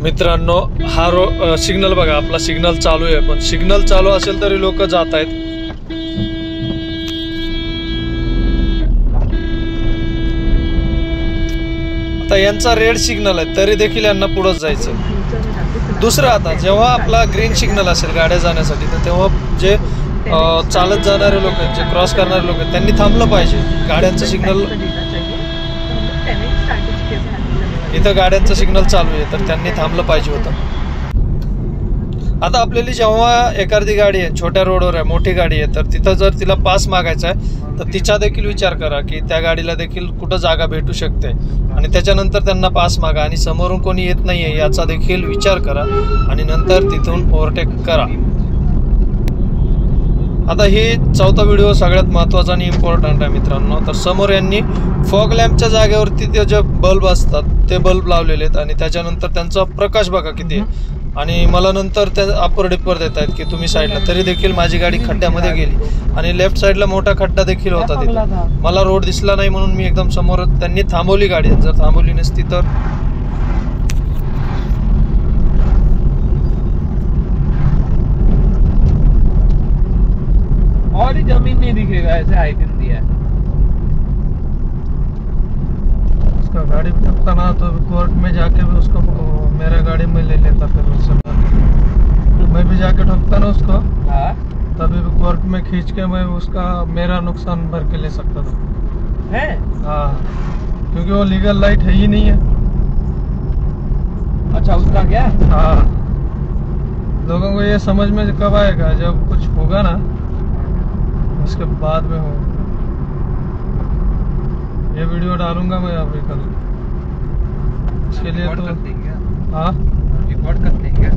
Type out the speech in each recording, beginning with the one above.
मित्रांनो, हा सिग्नल बघा, आपला सिग्नल चालू आहे, पण सिग्नल चालू असेल तरी लोक जात आहेत. आता यांचा रेड सिग्नल आहे तरी देखील यांना पुढेच जायचं. दुसरं, आता जेव्हा आपला ग्रीन सिग्नल असेल गाड्या जाण्यासाठी, तर तेव्हा जे चालत जाणारे लोक आहेत, जे क्रॉस करणारे लोक आहेत, त्यांनी थांबलं पाहिजे. गाड्यांचं सिग्नल इथं गाड्यांचं सिग्नल चालू आहे तर त्यांनी थांबलं पाहिजे होतं. आता आपल्याला जेव्हा एखादी गाडी आहे, छोट्या रोडवर आहे, मोठी गाडी आहे, तर तिथं जर तिला पास मागायचा आहे तर तिचा देखील विचार करा की त्या गाडीला देखील कुठं जागा भेटू शकते, आणि त्याच्यानंतर त्यांना पास मागा. आणि समोरून कोणी येत नाही आहे याचा देखील विचार करा आणि नंतर तिथून ओव्हरटेक करा. आता हे चौथा व्हिडिओ सगळ्यात महत्त्वाचा आणि इम्पॉर्टंट आहे मित्रांनो. तर समोर यांनी फॉग लॅम्पच्या जागेवरती ते जे बल्ब असतात ते बल्ब लावलेले आहेत, आणि त्याच्यानंतर त्यांचा प्रकाश बघा किती आहे. आणि मला नंतर ते अपर डिपर देत आहेत की तुम्ही साईडला, तरी देखील माझी गाडी खड्ड्यामध्ये गेली आणि लेफ्ट साईडला मोठा खड्डा देखील होता तिथे. मला रोड दिसला नाही म्हणून मी एकदम समोर, त्यांनी थांबवली गाडी. जर थांबवली नसती तर और ही जमीन नहीं दिखेगा, ऐसे हाइकिंग दिया है. उसका गाड़ी ठोकता ना तो कोर्ट में जाके भी उसको मेरा गाड़ी में ले लेता, फिर उससे मैं भी जाके ठोकता ना उसको, तभी भी कोर्ट में खींच के मैं उसका मेरा नुकसान भर के ले सकता था. है? हाँ, क्योंकि वो लीगल लाइट है ही नहीं है. अच्छा, उसका क्या? हाँ, लोगों को ये समझ में कब आएगा, जब कुछ होगा ना उसके बाद में हो. ये वीडियो डालूंगा मैं अभी कल, इसके लिए तो हाँ रिकॉर्ड करते हैं क्या?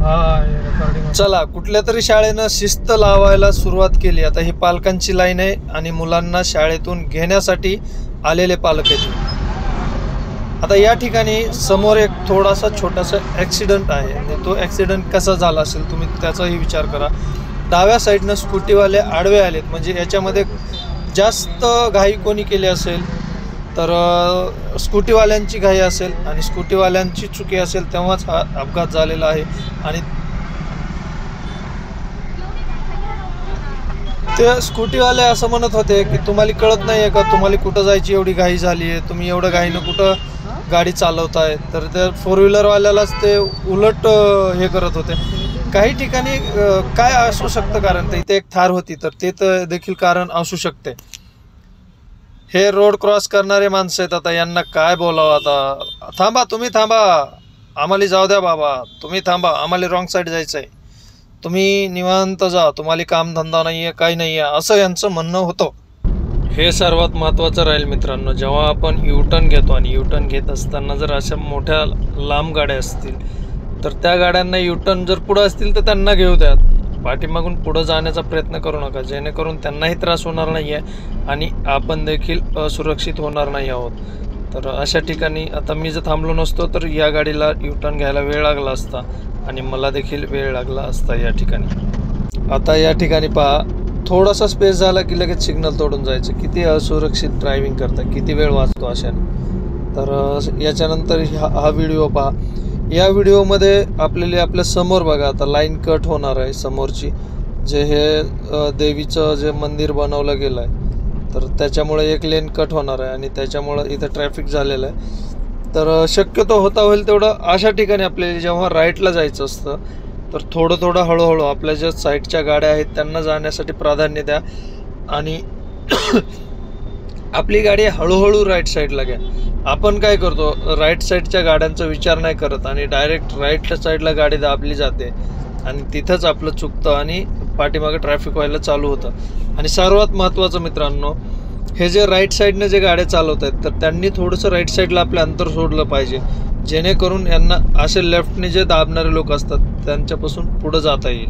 हाँ, ये रिकॉर्डिंग. चला, कुठल्या तरी शाळेनं शिस्त लावायला सुरुवात केली. आता ही पालकांची लाईन आहे आणि मुलांना शाळेतून घेण्यासाठी आलेले पालक आहेत. आता या ठिकाणी समोर एक थोडासा छोटासा ॲक्सिडेंट आहे, आणि तो ॲक्सिडेंट कसा झाला असेल तुम्ही त्याचाही विचार करा. डाव्या साईडनं स्कूटीवाले आडवे आलेत, म्हणजे याच्यामध्ये जास्त घाई कोणी केली असेल तर स्कूटीवाल्यांची घाई असेल, आणि स्कूटीवाल्यांची चुकी असेल तेव्हाच हा अपघात झालेला आहे. आणि ते स्कूटीवाले असं म्हणत होते की तुम्हाला कळत नाही आहे का, तुम्हाला कुठं जायची एवढी घाई झाली आहे, तुम्ही एवढं घाईनं कुठं गाडी चालवताय. तर त्या फोर व्हीलरवाल्यालाच ते उलट हे करत होते. काही ठिकाणी काय असू शकतं कारण, तर इथे एक थार होती तर ते तर देखील कारण असू शकते. हे रोड क्रॉस करणारे माणसं आहेत, आता यांना काय बोलावं. आता थांबा, तुम्ही थांबा, आम्हाला जाऊ द्या बाबा, तुम्ही थांबा, आम्हाला रॉंग साईड जायचं आहे, तुम्ही निवांत जा, तुम्हाला कामधंदा नाही आहे, काही नाही आहे, असं यांचं म्हणणं होतं. हे सर्वात महत्त्वाचं राहील मित्रांनो. जेव्हा आपण युटर्न घेतो आणि युटर्न घेत असताना जर अशा मोठ्या लांब गाड्या असतील तर त्या गाड्यांना युटर्न जर पुढं असतील तर त्यांना घेऊ द्यात, पाठीमागून पुढं जाण्याचा प्रयत्न करू नका, जेणेकरून त्यांनाही त्रास होणार नाही आहे आणि आपण देखील असुरक्षित होणार नाही आहोत. तर अशा ठिकाणी आता मी जर थांबलो नसतो तर या गाडीला युटर्न घ्यायला वेळ लागला असता आणि मला देखील वेळ लागला असता या ठिकाणी. आता या ठिकाणी पहा, थोडासा स्पेस झाला की लगेच सिग्नल तोडून जायचं. किती असुरक्षित ड्रायव्हिंग करता, किती वेळ वाचतो अशाने. तर याच्यानंतर हा व्हिडिओ पहा. या व्हिडिओमध्ये आपल्या समोर बघा, आता लाईन कट होणार आहे समोरची, जे हे देवीचं जे मंदिर बनवलं गेलं आहे तर त्याच्यामुळे एक लेन कट होणार आहे आणि त्याच्यामुळं इथं ट्रॅफिक झालेलं आहे. तर शक्यतो होता होईल तेवढं अशा ठिकाणी आपल्याला जेव्हा राईटला जायचं असतं तर थोडं हळूहळू आपल्या ज्या साईडच्या गाड्या आहेत त्यांना जाण्यासाठी प्राधान्य द्या, आणि आपली गाडी हळूहळू राईट साईडला घ्या. आपण काय करतो, राईट साईडच्या गाड्यांचा विचार नाही करत आणि डायरेक्ट राईट साईडला गाडी दाबली जाते आणि तिथंच आपलं चुकतं आणि पाठीमागे ट्रॅफिक व्हायला चालू होतं. आणि सर्वात महत्त्वाचं मित्रांनो, हे जे राईट साईडने जे गाड्या चालवत आहेत तर त्यांनी थोडंसं राईट साईडला आपलं अंतर सोडलं पाहिजे, जेणेकरून यांना असे लेफ्टने जे दाबणारे लोक असतात त्यांच्यापासून पुढं जाता येईल.